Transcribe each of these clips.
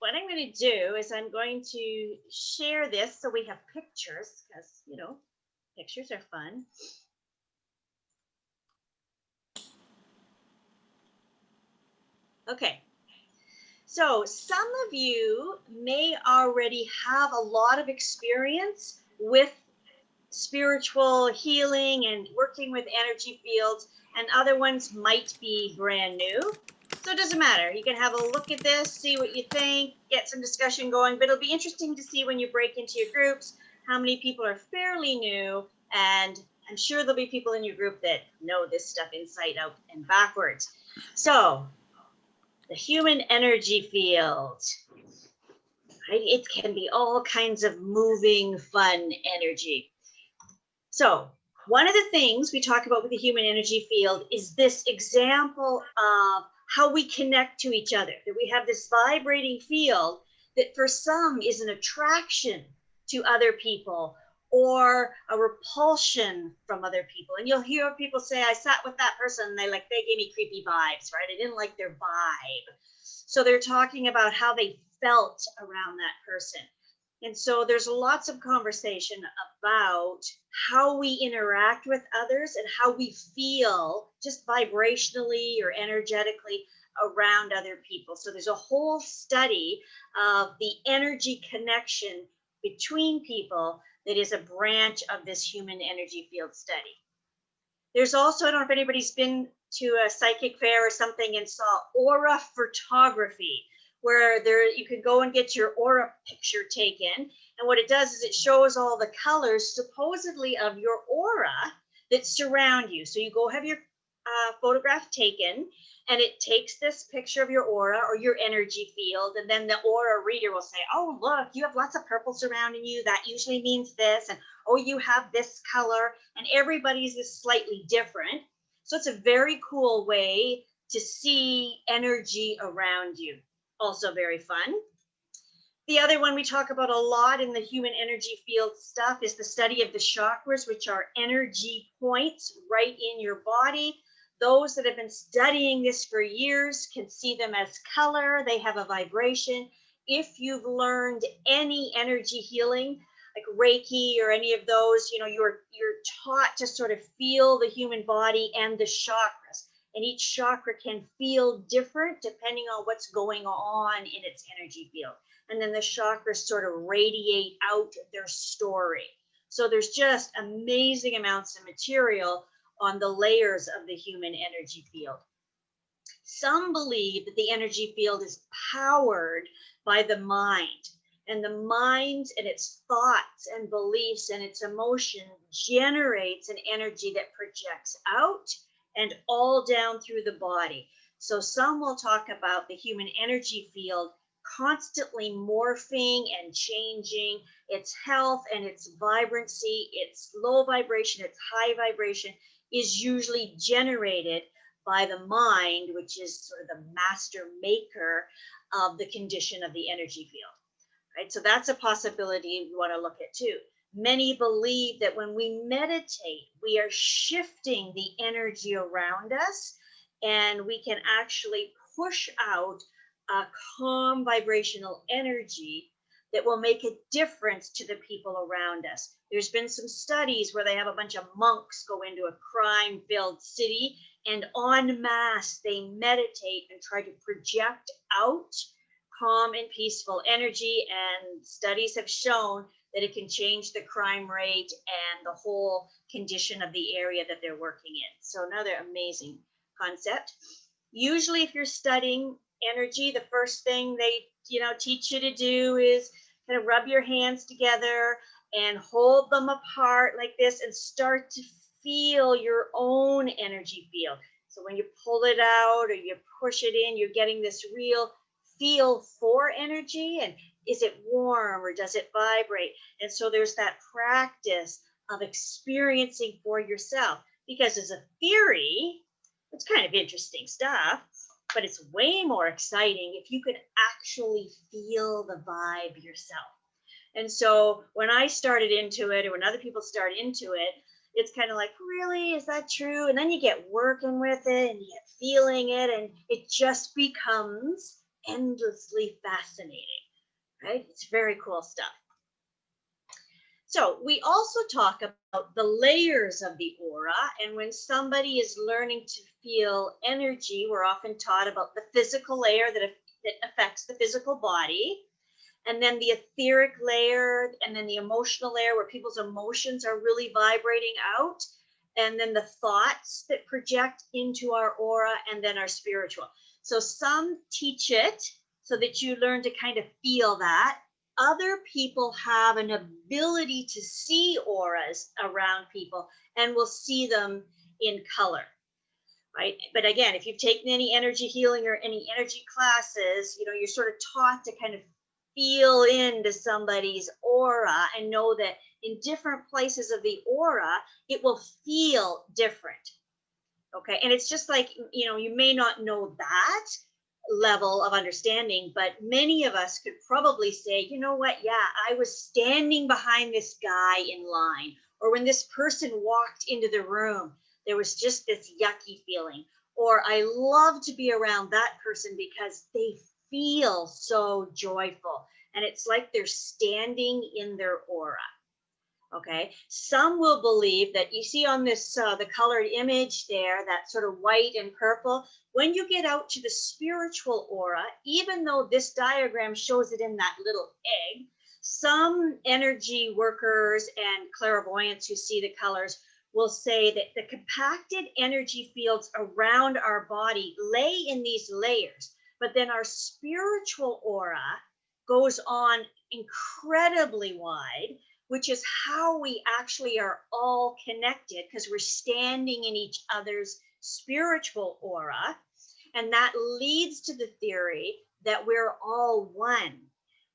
what I'm going to do is I'm going to share this so we have pictures because, pictures are fun. Okay. So some of you may already have a lot of experience with spiritual healing and working with energy fields, and other ones might be brand new. So it doesn't matter. You can have a look at this, see what you think, get some discussion going, but it'll be interesting to see when you break into your groups how many people are fairly new, and I'm sure there'll be people in your group that know this stuff inside out and backwards. So the human energy field, right? It can be all kinds of moving, fun energy. So one of the things we talk about with the human energy field is this example of how we connect to each other, that we have this vibrating field that for some is an attraction to other people or a repulsion from other people. And you'll hear people say, I sat with that person and they gave me creepy vibes, right? I didn't like their vibe. So they're talking about how they felt around that person. And so there's lots of conversation about how we interact with others and how we feel just vibrationally or energetically around other people. So there's a whole study of the energy connection between people that is a branch of this human energy field study. There's also, I don't know if anybody's been to a psychic fair or something and saw aura photography, where you could go and get your aura picture taken. And what it does is it shows all the colors supposedly of your aura that surround you. So you go have your photograph taken, and it takes this picture of your aura or your energy field, and then the aura reader will say, oh, look, you have lots of purple surrounding you. That usually means this. And oh, you have this color, and everybody's is slightly different. So it's a very cool way to see energy around you. Also very fun. The other one we talk about a lot in the human energy field stuff is the study of the chakras, which are energy points right in your body. Those that have been studying this for years can see them as color. They have a vibration. If you've learned any energy healing, like Reiki or any of those, you're taught to sort of feel the human body and the chakras. And each chakra can feel different depending on what's going on in its energy field. And then the chakras sort of radiate out their story. So there's just amazing amounts of material on the layers of the human energy field. Some believe that the energy field is powered by the mind, and the mind and its thoughts and beliefs and its emotion generates an energy that projects out and all down through the body. So some will talk about the human energy field constantly morphing and changing its health and its vibrancy. Its low vibration, its high vibration is usually generated by the mind, which is sort of the master maker of the condition of the energy field, right? So that's a possibility we want to look at too. Many believe that when we meditate, we are shifting the energy around us, and we can actually push out a calm vibrational energy that will make a difference to the people around us. There's been some studies where they have a bunch of monks go into a crime-filled city, and en masse they meditate and try to project out calm and peaceful energy, and studies have shown that it can change the crime rate and the whole condition of the area that they're working in. So another amazing concept. Usually if you're studying energy, the first thing they teach you to do is kind of rub your hands together and hold them apart like this and start to feel your own energy field. So when you pull it out or you push it in, you're getting this real feel for energy, and is it warm or does it vibrate? And so there's that practice of experiencing for yourself, because as a theory, it's kind of interesting stuff, but it's way more exciting if you could actually feel the vibe yourself. And so when I started into it, or when other people start into it, it's kind of like, really, is that true? And then you get working with it and you get feeling it, and it just becomes endlessly fascinating, right? It's very cool stuff. So we also talk about the layers of the aura. And when somebody is learning to feel energy, we're often taught about the physical layer that affects the physical body, and then the etheric layer, and then the emotional layer where people's emotions are really vibrating out, and then the thoughts that project into our aura, and then our spiritual. So some teach it so that you learn to kind of feel that. Other people have an ability to see auras around people and will see them in color, right? But again, if you've taken any energy healing or any energy classes, you're sort of taught to kind of feel into somebody's aura and know that in different places of the aura, it will feel different. Okay. And it's just like, you may not know that level of understanding, but many of us could probably say, you know what? Yeah, I was standing behind this guy in line, or when this person walked into the room, there was just this yucky feeling. Or I love to be around that person because they feel so joyful. And it's like they're standing in their aura. Okay. Some will believe that you see on this, the colored image there, that sort of white and purple. When you get out to the spiritual aura, even though this diagram shows it in that little egg, some energy workers and clairvoyants who see the colors will say that the compacted energy fields around our body lay in these layers, but then our spiritual aura goes on incredibly wide, which is how we actually are all connected because we're standing in each other's spiritual aura. And that leads to the theory that we're all one,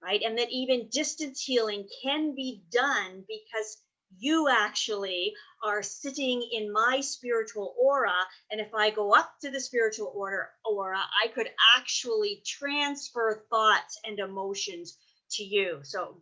right? And that even distance healing can be done because you actually are sitting in my spiritual aura. And if I go up to the spiritual aura, I could actually transfer thoughts and emotions to you. So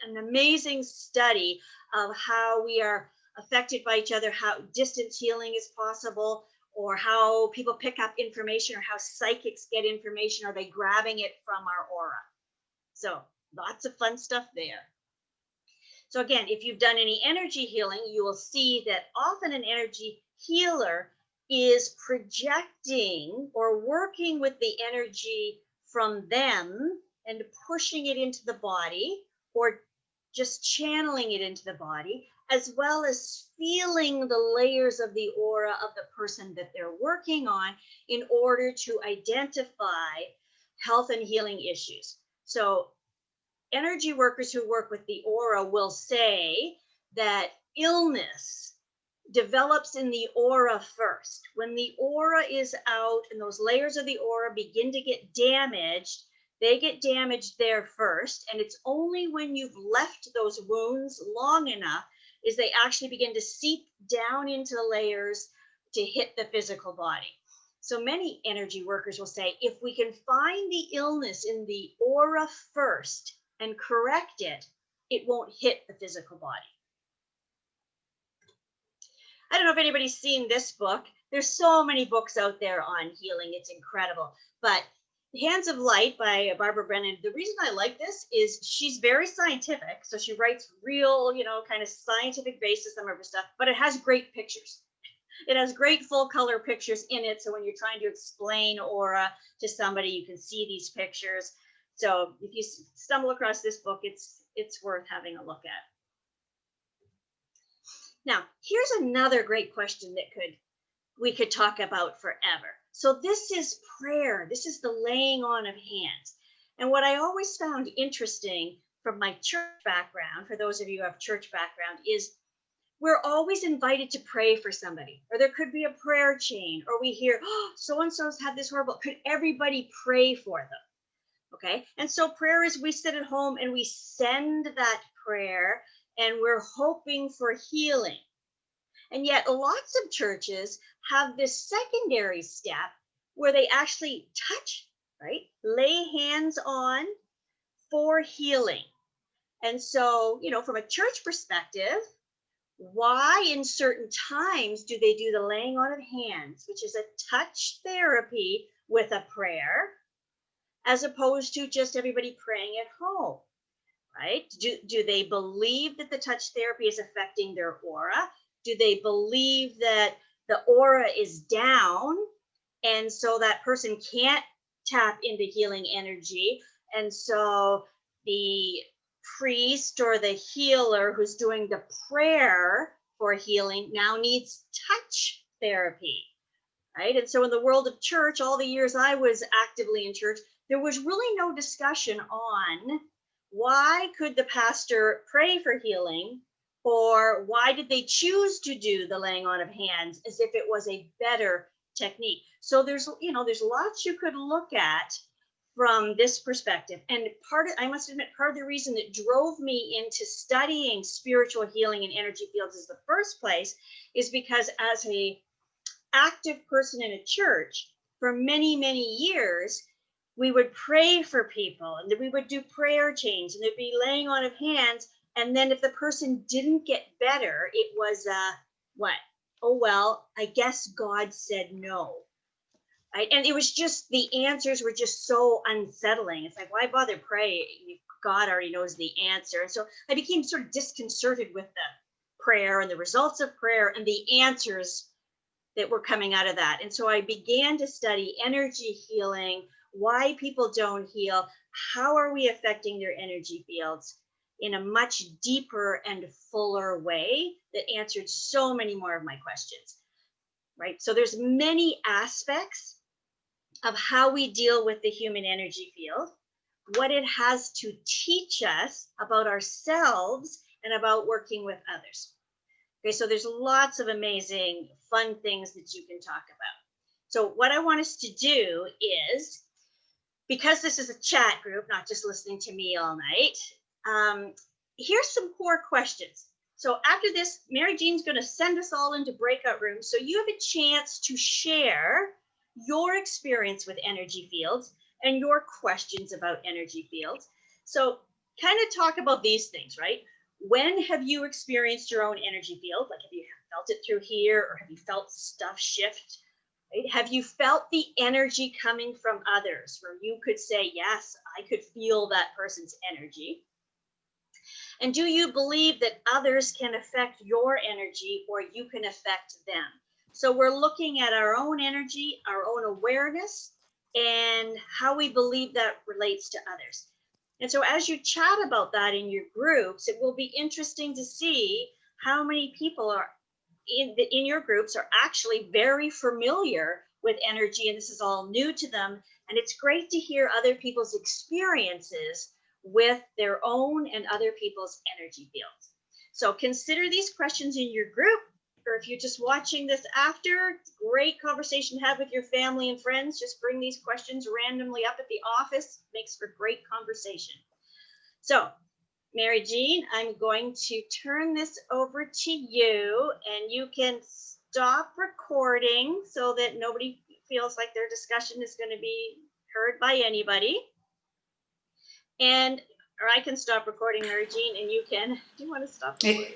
an amazing study of how we are affected by each other, how distance healing is possible, or how people pick up information, or how psychics get information. Are they grabbing it from our aura? So lots of fun stuff there. So again, if you've done any energy healing, you will see that often an energy healer is projecting or working with the energy from them and pushing it into the body, or just channeling it into the body, as well as feeling the layers of the aura of the person that they're working on in order to identify health and healing issues. So energy workers who work with the aura will say that illness develops in the aura first. When the aura is out and those layers of the aura begin to get damaged, they get damaged there first. And it's only when you've left those wounds long enough is they actually begin to seep down into the layers to hit the physical body. So many energy workers will say, if we can find the illness in the aura first and correct it, it won't hit the physical body. I don't know if anybody's seen this book. There's so many books out there on healing. It's incredible. But Hands of Light by Barbara Brennan. The reason I like this is she's very scientific. So she writes real, kind of scientific basis on her stuff, but it has great pictures. It has great full color pictures in it. So when you're trying to explain aura to somebody, you can see these pictures. So if you stumble across this book, it's worth having a look at. Now, here's another great question that we could talk about forever. So this is prayer. This is the laying on of hands. And what I always found interesting from my church background, for those of you who have church background, is we're always invited to pray for somebody, or there could be a prayer chain, or we hear, oh, so-and-so's had this horrible, could everybody pray for them? Okay. And so prayer is we sit at home and we send that prayer and we're hoping for healing. And yet lots of churches have this secondary step where they actually touch, right? Lay hands on for healing. And so, from a church perspective, why in certain times do they do the laying on of hands, which is a touch therapy with a prayer, as opposed to just everybody praying at home, right? Do they believe that the touch therapy is affecting their aura? Do they believe that the aura is down and so that person can't tap into healing energy? And so the priest or the healer who's doing the prayer for healing now needs touch therapy, right? And so in the world of church, all the years I was actively in church, there was really no discussion on why could the pastor pray for healing, or why did they choose to do the laying on of hands as if it was a better technique. So there's lots you could look at from this perspective. And I must admit, part of the reason that drove me into studying spiritual healing and energy fields in the first place is because as a active person in a church for many, many years, we would pray for people and then we would do prayer chains and there'd be laying on of hands. And then if the person didn't get better, it was what? Oh, well, I guess God said no. Right? And it was just, the answers were just so unsettling. It's like, why bother praying? God already knows the answer. And so I became sort of disconcerted with the prayer and the results of prayer and the answers that were coming out of that. And so I began to study energy healing, why people don't heal, how are we affecting their energy fields in a much deeper and fuller way that answered so many more of my questions, right? So there's many aspects of how we deal with the human energy field, what it has to teach us about ourselves and about working with others. Okay, so there's lots of amazing, fun things that you can talk about. So what I want us to do is, because this is a chat group, not just listening to me all night, here's some core questions. So after this, Mary Jean's going to send us all into breakout rooms. So you have a chance to share your experience with energy fields and your questions about energy fields. So kind of talk about these things, right? When have you experienced your own energy field? Like, have you felt it through here, or have you felt stuff shift? Right? Have you felt the energy coming from others where you could say, yes, I could feel that person's energy? And do you believe that others can affect your energy or you can affect them? So we're looking at our own energy, our own awareness, and how we believe that relates to others. And so as you chat about that in your groups, it will be interesting to see how many people are in your groups are actually very familiar with energy, and this is all new to them. And it's great to hear other people's experiences with their own and other people's energy fields. So consider these questions in your group, or if you're just watching this after, great conversation to have with your family and friends. Just bring these questions randomly up at the office. Makes for great conversation. So Mary Jean, I'm going to turn this over to you, and you can stop recording so that nobody feels like their discussion is going to be heard by anybody. Or I can stop recording, Mary Jean, and you can. Do you want to stop recording?